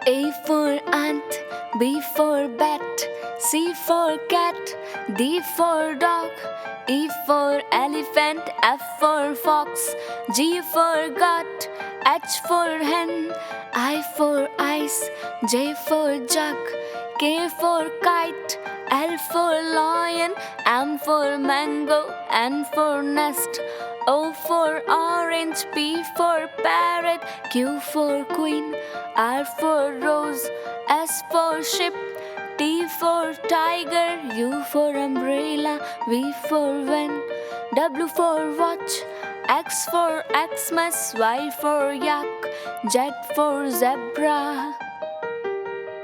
A for ant, B for bat, C for cat, D for dog, E for elephant, F for fox, G for goat, H for hen, I for ice, J for jug, K for kite, L for lion, M for mango, N for nest, O for orange, P for parrot, Q for queen, R for rose, S for ship, T for tiger, U for umbrella, V for van, W for watch, X for Xmas, Y for yak, Z for zebra.